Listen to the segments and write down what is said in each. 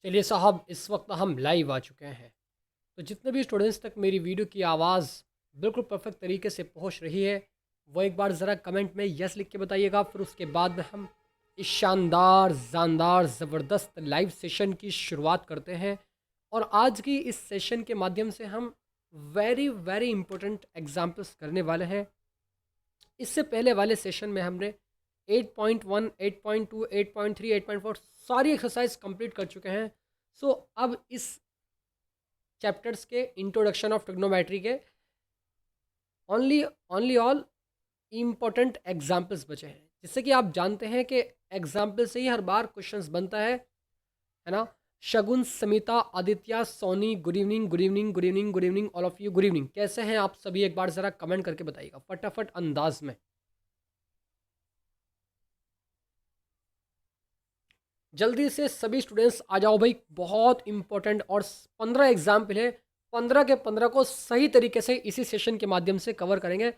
चलिए साहब, इस वक्त हम लाइव आ चुके हैं। तो जितने भी स्टूडेंट्स तक मेरी वीडियो की आवाज़ बिल्कुल परफेक्ट तरीके से पहुंच रही है, वो एक बार ज़रा कमेंट में यस लिख के बताइएगा। फिर उसके बाद में हम इस शानदार जानदार ज़बरदस्त लाइव सेशन की शुरुआत करते हैं। और आज की इस सेशन के माध्यम से हम वेरी वेरी इंपॉर्टेंट एग्जाम्पल्स करने वाले हैं। इससे पहले वाले सेशन में हमने 8.1, 8.2, 8.3, 8.4 सारी एक्सरसाइज कंप्लीट कर चुके हैं। सो अब इस चैप्टर्स के इंट्रोडक्शन ऑफ ट्रिग्नोमेट्री के only only all important examples बचे हैं, जिससे कि आप जानते हैं कि एग्जाम्पल से ही हर बार क्वेश्चंस बनता है ना। Shagun, Samita, Aditya, Soni, good evening, good evening, good evening, good evening all of you, good evening. कैसे हैं आप सभी? एक बार ज़रा कमेंट करके बताइएगा फटाफट अंदाज में। जल्दी से सभी स्टूडेंट्स आ जाओ भाई, बहुत इंपॉर्टेंट और 15 एग्जाम्पल है। 15 के 15 को सही तरीके से इसी सेशन के माध्यम से कवर करेंगे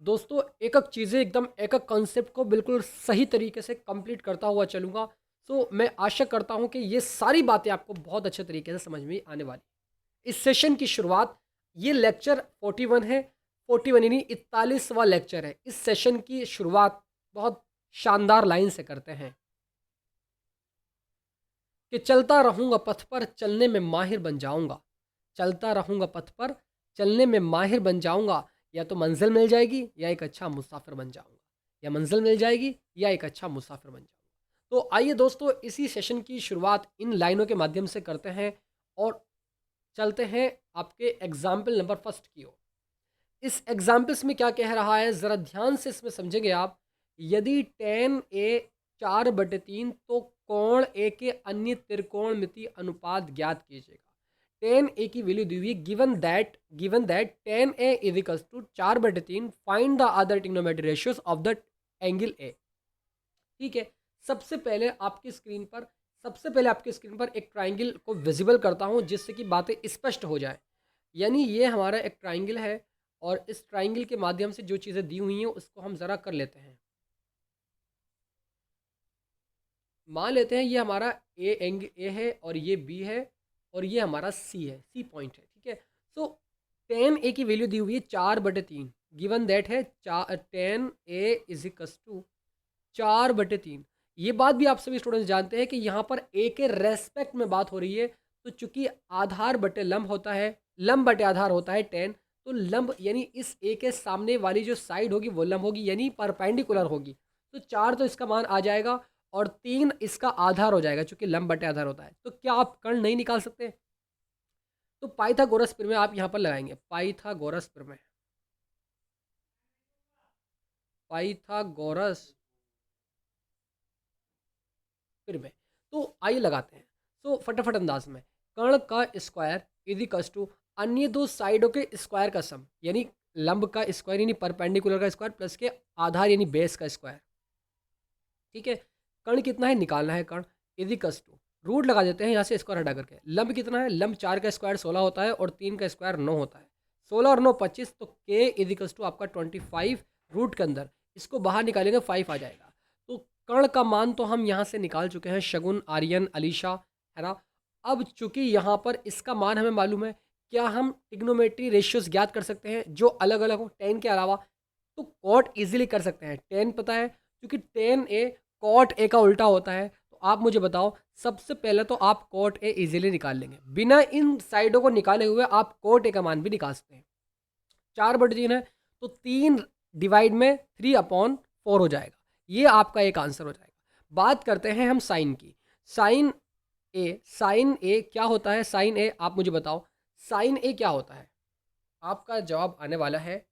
दोस्तों। एक एक चीज़ें एकदम एक एक कॉन्सेप्ट को बिल्कुल सही तरीके से कंप्लीट करता हुआ चलूँगा। सो मैं आशा करता हूँ कि ये सारी बातें आपको बहुत अच्छे तरीके से समझ में आने वाली। इस सेशन की शुरुआत, ये लेक्चर 41 है, 41 यानी 41वां लेक्चर है। इस सेशन की शुरुआत बहुत शानदार लाइन से करते हैं कि चलता रहूँगा पथ पर, चलने में माहिर बन जाऊँगा। चलता रहूँगा पथ पर, चलने में माहिर बन जाऊँगा। या तो मंजिल मिल जाएगी या एक अच्छा मुसाफिर बन जाऊँगा। या मंजिल मिल जाएगी या एक अच्छा मुसाफिर बन जाऊँगा। तो आइए दोस्तों, इसी सेशन की शुरुआत इन लाइनों के माध्यम से करते हैं और चलते हैं आपके एग्जाम्पल नंबर फर्स्ट की ओर। इस एग्जाम्पल्स में क्या कह रहा है, ज़रा ध्यान से इसमें समझेंगे आप। यदि tan A 4/3 तो कोण ए के अन्य त्रिकोणमिति अनुपात ज्ञात कीजिएगा। tan A की वैल्यू दी हुई है, given that tan A is equals to 4/3, find the other trigonometry ratios of the angle A। ठीक है, सबसे पहले आपकी स्क्रीन पर एक ट्राइंगल को विजिबल करता हूं, जिससे कि बातें स्पष्ट हो जाए। यानी ये हमारा एक ट्राइंगल है और इस ट्राइंगल के माध्यम से जो चीज़ें दी हुई हैं उसको हम ज़रा कर लेते हैं। मान लेते हैं ये हमारा ए है और ये बी है और ये हमारा सी है, सी पॉइंट है। ठीक है, सो tan A की वैल्यू दी हुई है 4/3, गिवन दैट है tan A is equals to 4/3। ये बात भी आप सभी स्टूडेंट्स जानते हैं कि यहाँ पर ए के रेस्पेक्ट में बात हो रही है। तो चूंकि आधार बटे लंब होता है, लंब बटे आधार होता है 10, तो लंब यानी इस ए के सामने वाली जो साइड होगी वो लंब होगी, यानी परपेंडिकुलर होगी। तो 4 तो इसका मान आ जाएगा और 3 इसका आधार हो जाएगा, चूंकि लंब बटे आधार होता है। तो क्या आप कर्ण नहीं निकाल सकते? तो पाइथागोरस प्रमेय आप यहाँ पर लगाएंगे, पाइथागोरस प्रमेय, पाइथागोरस प्रमेय। तो आइए लगाते हैं। सो फटाफट अंदाज में, कर्ण का स्क्वायर इज इक्वल्स टू अन्य दो साइडों के स्क्वायर का सम, यानी लंब का स्क्वायर यानी परपेंडिकुलर का स्क्वायर प्लस के आधार यानी बेस का स्क्वायर। ठीक है, कर्ण कितना है निकालना है, कर्ण इज इक्वल्स टू रूट लगा देते हैं यहाँ से स्क्वायर हटा करके। लंब कितना है, लंब 4 का स्क्वायर 16 होता है और 3 का स्क्वायर 9 होता है। 16 और 9 25, तो के इज इक्वल्स टू आपका 25 रूट के अंदर, इसको बाहर निकालेंगे 5 आ जाएगा। तो कर्ण का मान तो हम यहाँ से निकाल चुके हैं, शगुन, आर्यन, अलीशा, है ना। अब चूंकि यहाँ पर इसका मान हमें मालूम है, क्या हम ट्रिग्नोमेट्री रेशियोज ज्ञात कर सकते हैं जो अलग अलग हो tan के अलावा? तो कॉट इजीली कर सकते हैं, tan पता है, क्योंकि tan A कॉट ए का उल्टा होता है। तो आप मुझे बताओ, सबसे पहले तो आप कॉट ए इजीली निकाल लेंगे, बिना इन साइडों को निकाले हुए आप कॉट ए का मान भी निकाल सकते हैं। 4/3 है तो 3 डिवाइड में 3/4 हो जाएगा, ये आपका एक आंसर हो जाएगा। बात करते हैं हम साइन की। साइन ए क्या होता है? साइन ए आप मुझे बताओ, साइन ए क्या होता है? आपका जवाब आने वाला है,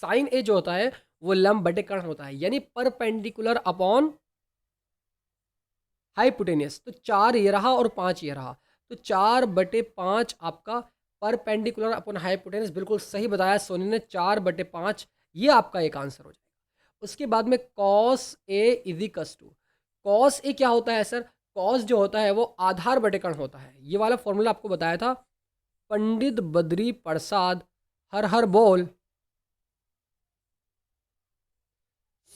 साइन ए जो होता है वो लंब बटे कर्ण होता है, यानी परपेंडिकुलर अपॉन हाइपोटेनियस। तो 4 ये रहा और 5 ये रहा, तो 4/5 आपका परपेंडिकुलर अपॉन हाइपोटेनियस। बिल्कुल सही बताया सोनी ने, 4/5 ये आपका एक आंसर हो जाएगा। उसके बाद में cos A is equals to, cos A क्या होता है सर? कॉस जो होता है वो आधार बटे कर्ण होता है। ये वाला फॉर्मूला आपको बताया था, पंडित बद्री प्रसाद हर हर बोल,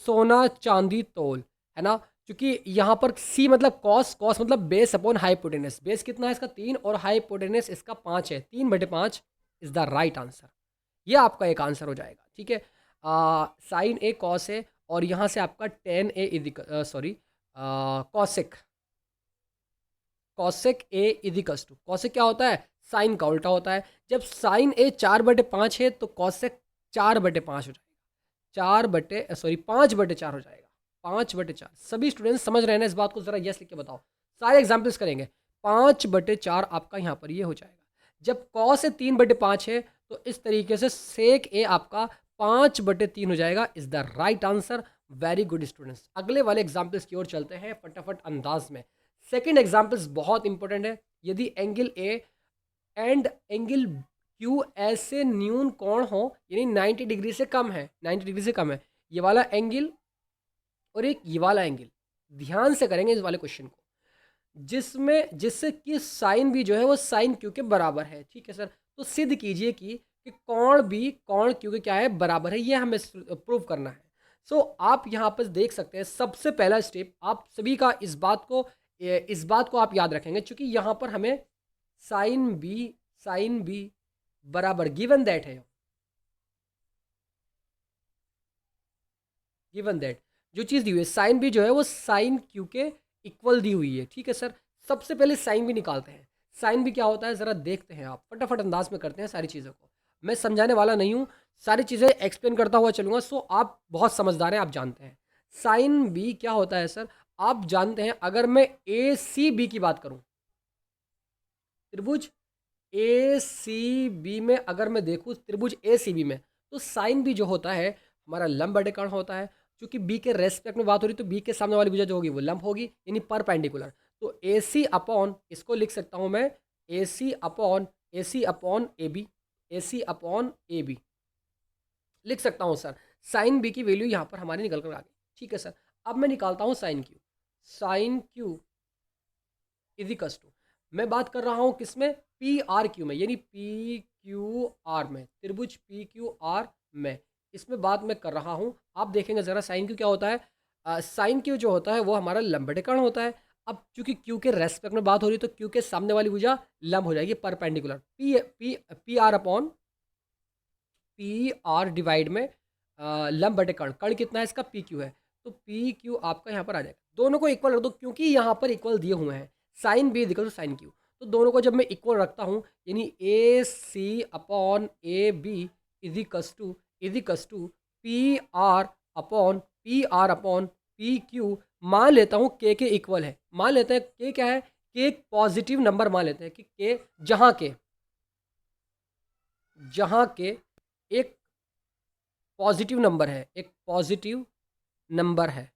सोना चांदी तोल, है ना। क्योंकि यहाँ पर सी मतलब कॉस, कॉस मतलब बेस अपॉन हाइपोटेनस। बेस कितना है इसका 3 और हाइपोटेनस इसका 5 है, 3/5 इज द राइट आंसर। ये आपका एक आंसर हो जाएगा, ठीक है। साइन ए कॉस है और यहाँ से आपका tan A sorry cosec, cosec A equals to, cosec क्या होता है, साइन का उल्टा होता है। जब साइन ए 4/5 है तो कॉसेक 4/5 हो जाएगा, 5/4 हो जाएगा, 5/4। सभी स्टूडेंट्स समझ रहे हैं ना इस बात को, जरा यस लिख के बताओ। सारे एग्जाम्पल्स करेंगे, 5/4 आपका यहाँ पर ये हो जाएगा। जब कॉस से 3/5 है तो इस तरीके से सेक ए आपका 5/3 हो जाएगा, is the right answer. Very good students. अगले वाले एग्जाम्पल्स की ओर चलते हैं फटाफट अंदाज में। सेकेंड एग्जाम्पल्स बहुत इंपॉर्टेंट है। यदि angle A and angle Q ऐसे न्यून कोण हो, यानी 90 डिग्री से कम है, 90 डिग्री से कम है ये वाला एंगल और एक ये वाला एंगल, ध्यान से करेंगे इस वाले क्वेश्चन को, जिससे कि साइन भी जो है वो साइन क्यू के बराबर है, ठीक है सर। तो सिद्ध कीजिए कि कोण भी कोण क्यू के क्या है, बराबर है, ये हमें प्रूव करना है। सो आप यहाँ पर देख सकते हैं, सबसे पहला स्टेप आप सभी का इस बात को आप याद रखेंगे, क्योंकि यहाँ पर हमें साइन बी बराबर गिवन दैट है, गिवन दैट जो चीज़ दी हुई है साइन बी जो है वो साइन क्यू के इक्वल दी हुई है, ठीक है सर। सबसे पहले साइन बी निकालते हैं। साइन बी क्या होता है ज़रा देखते हैं, आप फटाफट अंदाज में करते हैं सारी चीज़ों को। मैं समझाने वाला नहीं हूँ, सारी चीज़ें एक्सप्लेन करता हुआ चलूँगा, सो आप बहुत समझदार हैं, आप जानते हैं साइन बी क्या होता है सर। आप जानते हैं, अगर मैं ए सी बी की बात करूँ, त्रिभुज ए सी बी में अगर मैं देखूँ, त्रिभुज ए सी बी में, तो साइन बी जो होता है हमारा लंब बटेकर्ण होता है। क्योंकि बी के रेस्पेक्ट में बात हो रही, तो बी के सामने वाली भुजा जो होगी वो लंब होगी, यानी परपेंडिकुलर। तो ए सी अपॉन, इसको लिख सकता हूँ मैं A C upon A B, A C upon A B लिख सकता हूँ सर। साइन बी की वैल्यू यहाँ पर हमारी निकल कर आ गई, ठीक है सर। अब मैं निकालता हूँ sine Q. Sine Q equals to, मैं बात कर रहा हूं किसमें, पी आर क्यू में, यानी पी क्यू आर में, त्रिभुज पी क्यू आर में, इसमें बात मैं कर रहा हूं। आप देखेंगे जरा साइन क्यू क्या होता है, साइन क्यू जो होता है वो हमारा लंबडेकर्ण होता है। अब चूंकि क्यू के रेस्पेक्ट में बात हो रही है, तो क्यू के सामने वाली भुजा लंब हो जाएगी, perpendicular. P P P R upon P are divide में लंब बटे कर्ण, कर्ण कितना है इसका, पी क्यू है, तो पी क्यू आपका यहाँ पर आ जाएगा। दोनों को इक्वल रख दो, क्योंकि यहाँ पर इक्वल दिए हुए हैं, sine B equal to sine Q. तो दोनों को जब मैं इक्वल रखता हूँ, यानी A C upon A B is equals to P R upon P Q. मान लेता हूँ के इक्वल है, मान लेते हैं के क्या है, के एक पॉजिटिव नंबर मान लेते हैं कि के जहाँ के एक पॉजिटिव नंबर है, एक पॉजिटिव नंबर है,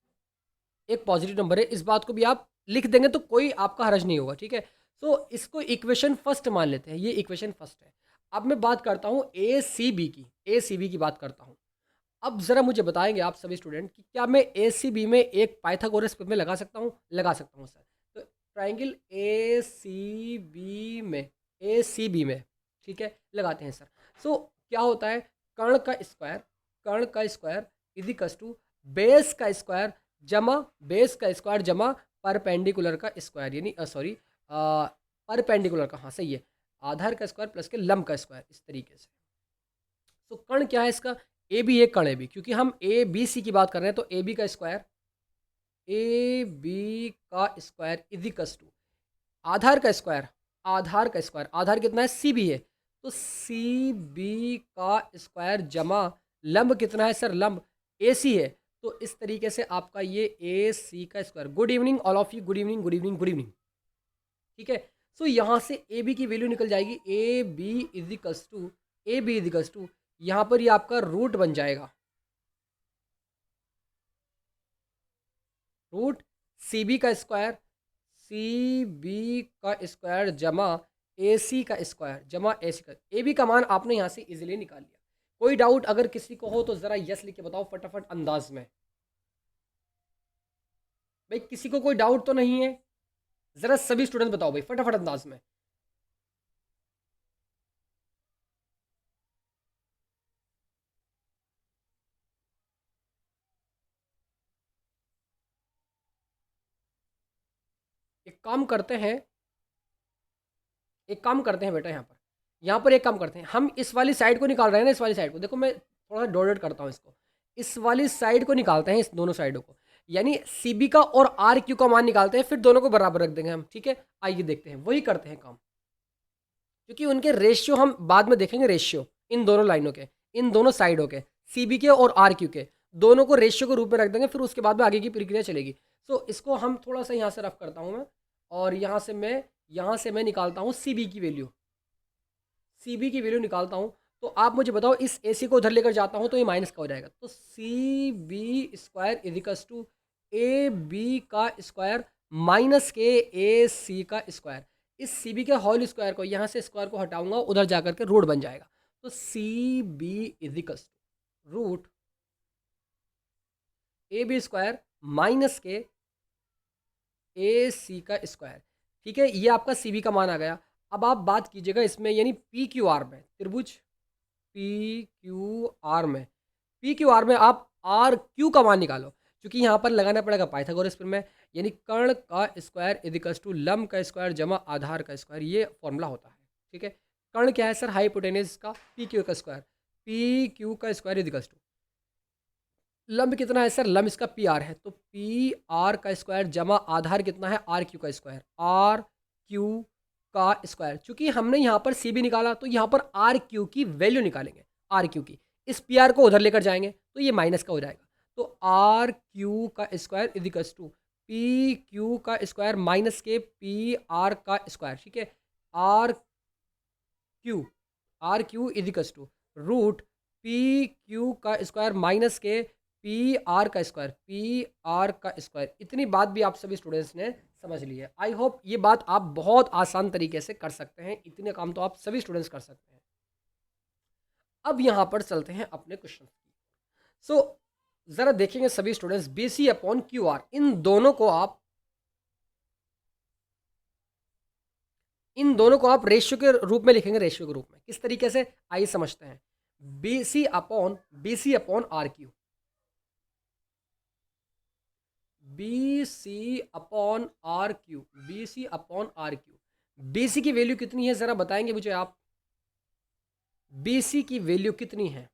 एक पॉजिटिव नंबर है, इस बात को भी आप लिख देंगे तो कोई आपका हर्ज नहीं होगा, ठीक है। तो इसको इक्वेशन फर्स्ट मान लेते हैं, ये इक्वेशन फर्स्ट है। अब मैं बात करता हूँ ए सी बी की, ए सी बी की बात करता हूँ। अब ज़रा मुझे बताएंगे आप सभी स्टूडेंट कि क्या मैं ए सी बी में एक पाइथागोरस में लगा सकता हूँ, लगा सकता हूँ सर। तो ट्राइंगल ए सी बी में, ठीक है, लगाते हैं सर। सो क्या होता है, कर्ण का स्क्वायर, इजिकल्स टू बेस का स्क्वायर जमा परपेंडिकुलर का स्क्वायर, यानी सॉरी परपेंडिकुलर का, हाँ सही है, आधार का स्क्वायर प्लस के लंब का स्क्वायर, इस तरीके से। तो कर्ण क्या है इसका, ए बी एक कर्ण है बी, क्योंकि हम ए बी सी की बात कर रहे हैं, तो ए बी का स्क्वायर इजिकल्स टू आधार कितना है, सी बी है, तो सी बी का स्क्वायर जमा लंब कितना है सर, लंब ए सी है, तो इस तरीके से आपका ये ए सी का square. Good evening all of you, good evening good evening good evening, ठीक है। सो यहाँ से ए बी की वैल्यू निकल जाएगी, ए बी इजिकल्स टू यहाँ पर ये आपका रूट बन जाएगा, रूट सी बी का स्क्वायर जमा ए सी का स्क्वायर जमा ए सी का, ए बी का मान आपने यहाँ से इजीली निकाल लिया। कोई डाउट अगर किसी को हो तो ज़रा यस लिख के बताओ फटाफट अंदाज में। भाई किसी को कोई डाउट तो नहीं है, ज़रा सभी स्टूडेंट बताओ भाई फटाफट अंदाज में। एक काम करते हैं, बेटा, यहाँ पर एक काम करते हैं, हम इस वाली साइड को निकाल रहे हैं ना, इस वाली साइड को देखो, मैं थोड़ा डॉटेड करता हूँ इसको, इस वाली साइड को निकालते हैं, इस दोनों साइडों को, यानी सी बी का और आर क्यू का मान निकालते हैं, फिर दोनों को बराबर रख देंगे हम, ठीक है। आइए देखते हैं, वही करते हैं काम, क्योंकि उनके रेशियो हम बाद में देखेंगे, रेशियो इन दोनों लाइनों के, इन दोनों साइडों के, सी बी के और आर क्यू के, दोनों को रेशियो के रूप में रख देंगे, फिर उसके बाद में आगे की प्रक्रिया चलेगी। सो इसको हम थोड़ा सा यहाँ से रफ करता हूँ मैं, और यहाँ से मैं निकालता हूँ सी बी की वैल्यू, निकालता हूँ। तो आप मुझे बताओ, इस ए सी को उधर लेकर जाता हूँ तो ये माइनस का हो जाएगा, तो C B square equals to A B का स्क्वायर माइनस के ए सी का स्क्वायर। इस सी बी के होल स्क्वायर को, यहाँ से स्क्वायर को हटाऊंगा, उधर जाकर के रूट बन जाएगा, तो C B equals to root A B square minus के ए सी का स्क्वायर, ठीक है। ये आपका सी बी का मान आ गया। अब आप बात कीजिएगा इसमें, यानी पी क्यू आर में, त्रिभुज पी क्यू आर में, आप आर क्यू का मान निकालो, क्योंकि यहाँ पर लगाना पड़ेगा पाइथागोरस प्रमेय, यानी कर्ण का स्क्वायर इक्वल्स टू लंब का स्क्वायर जमा आधार का स्क्वायर, ये फॉर्मूला होता है, ठीक है। कर्ण क्या है सर? हाइपोटेनस का पी क्यू का स्क्वायर, पी क्यू का स्क्वायर इक्वल्स टू लंब कितना है सर? लंब इसका पी आर है, तो पी आर का स्क्वायर जमा आधार कितना है? आर क्यू का स्क्वायर, आर क्यू का स्क्वायर। चूंकि हमने यहाँ पर सी बी निकाला, तो यहाँ पर आर क्यू की वैल्यू निकालेंगे, आर क्यू की, इस पी आर को उधर लेकर जाएंगे तो ये माइनस का हो जाएगा, तो आर क्यू का square equals to P Q का स्क्वायर माइनस के पी आर का स्क्वायर, ठीक है। R Q equals to root P Q का स्क्वायर माइनस के पी आर का स्क्वायर, इतनी बात भी आप सभी स्टूडेंट्स ने समझ ली है। आई होप ये बात आप बहुत आसान तरीके से कर सकते हैं, इतने काम तो आप सभी स्टूडेंट्स कर सकते हैं। अब यहां पर चलते हैं अपने क्वेश्चन की। सो जरा देखेंगे सभी students, B C upon Q R, इन दोनों को आप रेशियो के रूप में लिखेंगे, रेशियो के रूप में किस तरीके से, आइए समझते हैं। B C upon R Q, B C upon R Q, B C की वैल्यू कितनी है जरा बताएंगे मुझे आप, बी सी की वैल्यू कितनी है?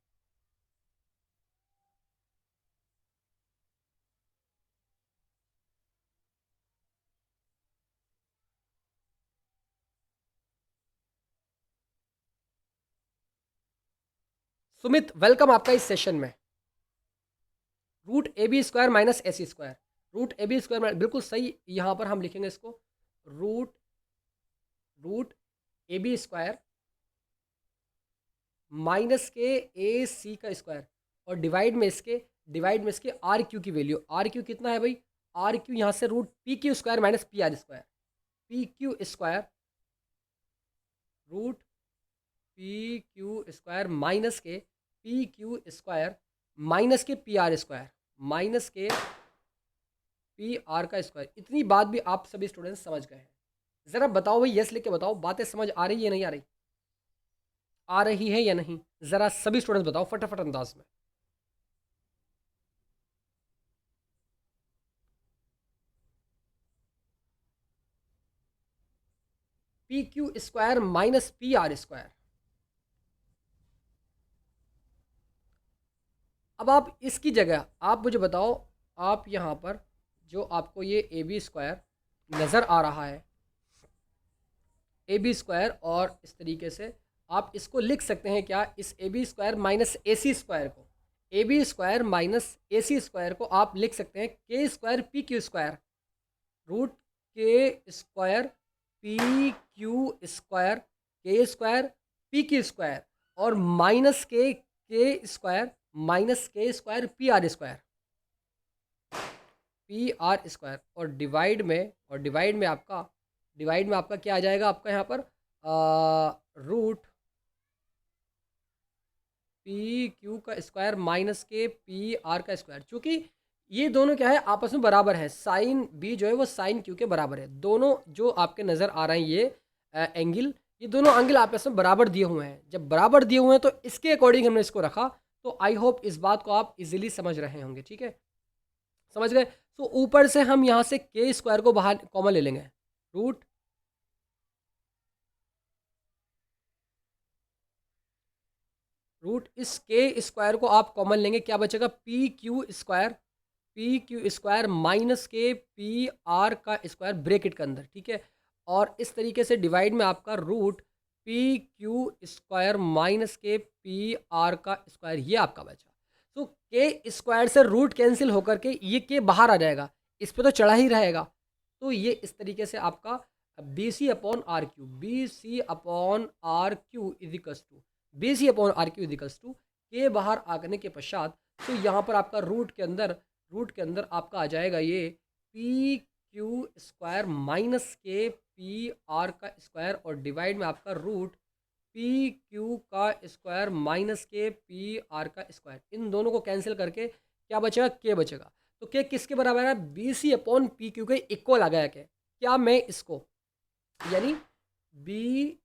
सुमित, वेलकम आपका इस सेशन में। Root A B square minus A C square, root A B square, बिल्कुल सही, यहां पर हम लिखेंगे इसको root A B square minus के ए सी का स्क्वायर, और डिवाइड में इसके आर क्यू की वैल्यू, आर क्यू कितना है भाई? आर क्यू यहाँ से root P Q square minus P R square, P Q square root P Q square minus के पी क्यू स्क्वायर माइनस के पी आर स्क्वायर, माइनस के P R का square. इतनी बात भी आप सभी स्टूडेंट्स समझ गए हैं? ज़रा बताओ भाई, यस लिख के बताओ, बातें समझ आ रही है नहीं आ रही? आ रही है या नहीं? ज़रा सभी स्टूडेंट्स बताओ फटाफट अंदाज में। P Q square minus P R square. अब आप इसकी जगह आप मुझे बताओ, आप यहाँ पर जो आपको ये ए बी स्क्वायर नज़र आ रहा है, ए बी स्क्वायर, और इस तरीके से आप इसको लिख सकते हैं क्या? इस A B square minus A C square को, A B square minus A C square को आप लिख सकते हैं K square P Q square, root K square P Q square, K square P Q square, और minus K square P R square, और divide में आपका क्या आ जाएगा? आपका यहाँ पर रूट पी क्यू का स्क्वायर माइनस के पी आर का स्क्वायर। चूंकि ये दोनों क्या है, आपस में बराबर है, साइन बी जो है वो साइन क्यू के बराबर है, दोनों जो आपके नज़र आ रहे हैं ये एंगल, ये दोनों एंगल आपस में बराबर दिए हुए हैं। जब बराबर दिए हुए हैं तो इसके अकॉर्डिंग हमने इसको रखा, तो आई होप इस बात को आप इजीली समझ रहे होंगे, ठीक है, समझ गए। तो ऊपर से हम यहाँ से के स्क्वायर को बाहर कॉमन ले लेंगे, रूट इस के स्क्वायर को आप कॉमन लेंगे, क्या बचेगा, पी क्यू स्क्वायर माइनस के पी आर का स्क्वायर ब्रैकेट के अंदर, ठीक है। और इस तरीके से डिवाइड में आपका root P Q square minus के पी आर का स्क्वायर, ये आपका बचा। तो के स्क्वायर से रूट कैंसिल होकर के ये के बाहर आ जाएगा, इस पे तो चढ़ा ही रहेगा। तो ये इस तरीके से आपका B C upon R Q, B C upon R Q equals to B C upon R Q equals to के बाहर आने के पश्चात, तो यहाँ पर आपका रूट के अंदर आपका आ जाएगा ये पी क्यू स्क्वायर माइनस के पी आर का स्क्वायर, और डिवाइड में आपका रूट पी क्यू का स्क्वायर माइनस के पी आर का स्क्वायर। इन दोनों को कैंसिल करके क्या बचेगा, के बचेगा। तो के किसके बराबर है, B C upon P Q के इक्वल आ गया। क्या मैं इसको यानी B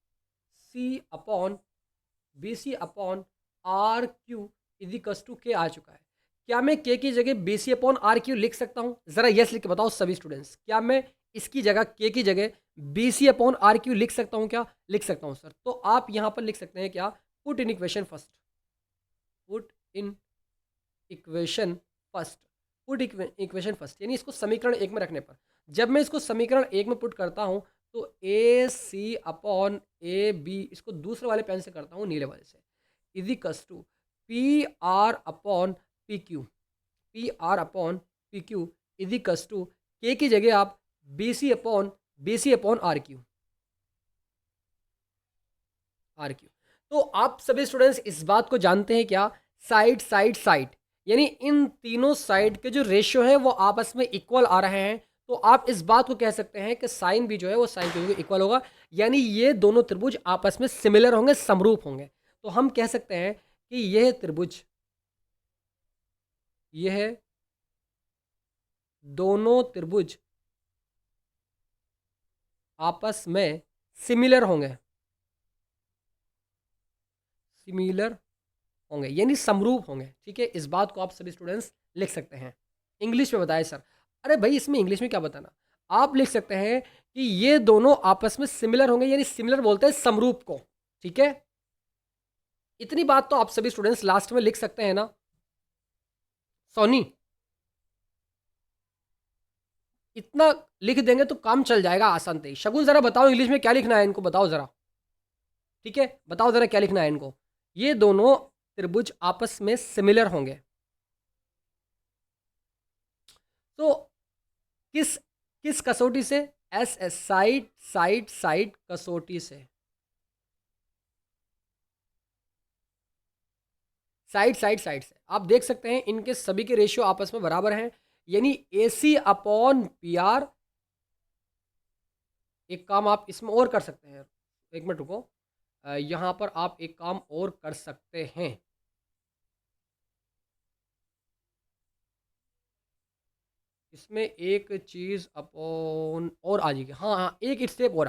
C upon R Q equals to K आ चुका है। क्या मैं के की जगह B C upon R Q लिख सकता हूँ? जरा यस लिख के बताओ सभी स्टूडेंट्स, क्या मैं इसकी जगह के की जगह B C upon R Q लिख सकता हूँ? क्या लिख सकता हूँ सर? तो आप यहाँ पर लिख सकते हैं क्या, put in equation first, put equation first, यानी इसको समीकरण एक में रखने पर, जब मैं इसको समीकरण एक में पुट करता हूँ तो A C upon A B, इसको दूसरे वाले पेन से करता हूँ, नीले वाले से, equals to P R upon P Q equals to K की जगह आप B C upon R Q. तो आप सभी स्टूडेंट्स इस बात को जानते हैं क्या, साइड, यानी इन तीनों साइड के जो रेशियो है वो आपस में इक्वल आ रहे हैं। तो आप इस बात को कह सकते हैं कि साइन भी जो है वो साइन के इक्वल होगा, यानी ये दोनों त्रिभुज आपस में सिमिलर होंगे, समरूप होंगे। तो हम कह सकते हैं कि यह दोनों त्रिभुज आपस में सिमिलर होंगे, यानी समरूप होंगे, ठीक है। इस बात को आप सभी स्टूडेंट्स लिख सकते हैं। इंग्लिश में बताएं सर, अरे भाई इसमें इंग्लिश में क्या बताना, आप लिख सकते हैं कि ये दोनों आपस में सिमिलर होंगे, यानी सिमिलर बोलते हैं समरूप को, ठीक है। इतनी बात तो आप सभी स्टूडेंट्स लास्ट में लिख सकते हैं ना सोनी, इतना लिख देंगे तो काम चल जाएगा आसान से। शगुन जरा बताओ इंग्लिश में क्या लिखना है इनको, बताओ जरा, ठीक है, बताओ जरा क्या लिखना है इनको। ये दोनों त्रिभुज आपस में सिमिलर होंगे, तो किस कसौटी से, एस साइड कसौटी से, साइड से आप देख सकते हैं इनके सभी के रेशियो आपस में बराबर हैं, यानी A C upon P are. एक काम आप इसमें और कर सकते हैं, एक मिनट रुको, यहां पर आप एक काम और कर सकते हैं, इसमें एक चीज़ अपॉन और आ जाएगी, हाँ एक स्टेप और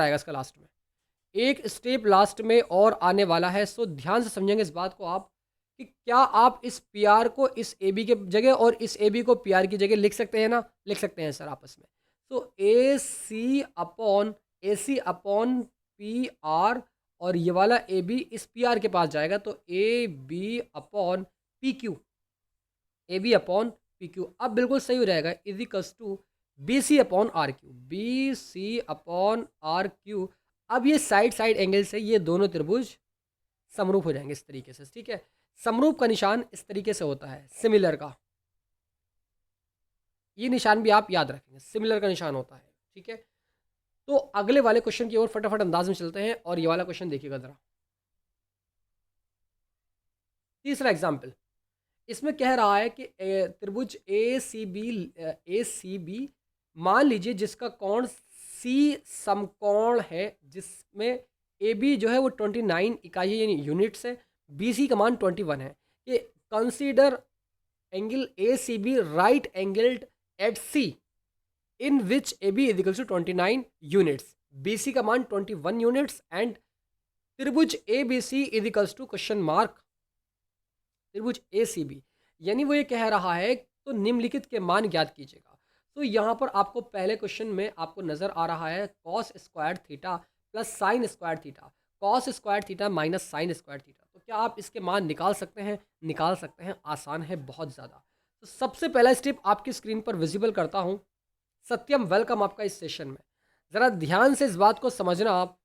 आएगा, इसका लास्ट में एक स्टेप लास्ट में और आने वाला है। सो ध्यान से समझेंगे इस बात को आप, कि क्या आप इस पी आर को इस ए बी के जगह और इस ए बी को पी आर की जगह लिख सकते हैं ना, लिख सकते हैं सर आपस में। तो A C upon P R, और ये वाला ए बी इस पी आर के पास जाएगा, तो A B upon P Q, अब बिल्कुल सही हो जाएगा, equals to B C upon R Q. अब ये साइड एंगल से ये दोनों त्रिभुज समरूप हो जाएंगे इस तरीके से, ठीक है। समरूप का निशान इस तरीके से होता है, सिमिलर का, ये निशान भी आप याद रखेंगे, सिमिलर का निशान होता है, ठीक है। तो अगले वाले क्वेश्चन की ओर फटाफट अंदाज में चलते हैं, और ये वाला क्वेश्चन देखिएगा जरा। तीसरा एग्जाम्पल, इसमें कह रहा है कि त्रिभुज ए सी बी मान लीजिए जिसका कोण सी समकोण है, जिसमें ए बी जो है वो 29 इकाई यानी यूनिट्स है, बी सी का मान 21 है। कि consider angle A C B right angled at C in which A B equals to 29 units, B C का मान 21 यूनिट्स, एंड त्रिभुज A B C equals to question mark त्रिभुज ए सी बी, यानी वो ये कह रहा है तो निम्नलिखित के मान ज्ञात कीजिएगा। तो यहाँ पर आपको पहले क्वेश्चन में आपको नज़र आ रहा है cos square theta plus sine square theta, cos square theta minus sine square theta. तो क्या आप इसके मान निकाल सकते हैं? निकाल सकते हैं, आसान है बहुत ज़्यादा। तो सबसे पहला स्टेप आपकी स्क्रीन पर विजिबल करता हूँ। सत्यम, वेलकम आपका इस सेशन में। ज़रा ध्यान से इस बात को समझना आप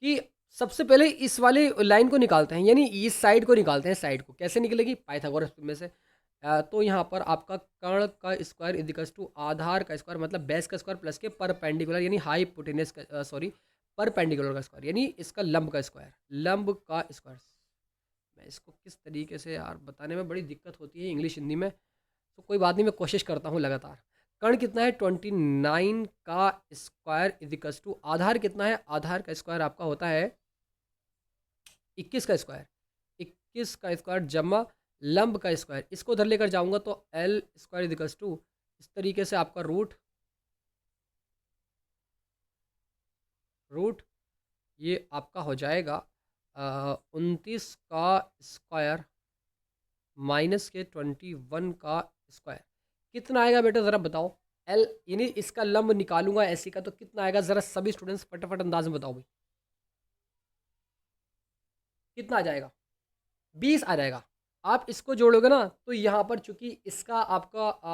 कि सबसे पहले इस वाले लाइन को निकालते हैं, यानी इस साइड को निकालते हैं। साइड को कैसे निकलेगी? पाइथागोरस में से। तो यहाँ पर आपका कर्ण का स्क्वायर इक्वल्स टू आधार का स्क्वायर, मतलब बेस का स्क्वायर प्लस के परपेंडिकुलर, यानी हाइपोटेनस का सॉरी परपेंडिकुलर का स्क्वायर, यानी इसका लंब का स्क्वायर। लंब का स्क्वायर, मैं इसको किस तरीके से यार बताने में बड़ी दिक्कत होती है इंग्लिश हिंदी में, तो कोई बात नहीं, मैं कोशिश करता हूँ लगातार। कर्ण कितना है? 29 का स्क्वायर इक्वल्स टू आधार कितना है? आधार का स्क्वायर आपका होता है 21 का स्क्वायर, 21 का स्क्वायर जमा लंब का स्क्वायर। इसको उधर लेकर जाऊंगा तो एल स्क्वायर इक्वल्स टू इस तरीके से आपका रूट रूट ये आपका हो जाएगा 29 का स्क्वायर माइनस के 21 का स्क्वायर। कितना आएगा बेटा ज़रा बताओ? एल यानी इसका लंब निकालूंगा ऐसी का, तो कितना आएगा? ज़रा सभी स्टूडेंट्स फटाफट अंदाज में बताओ भाई, कितना आ जाएगा? 20 आ जाएगा। आप इसको जोड़ोगे ना तो यहाँ पर चूंकि इसका आपका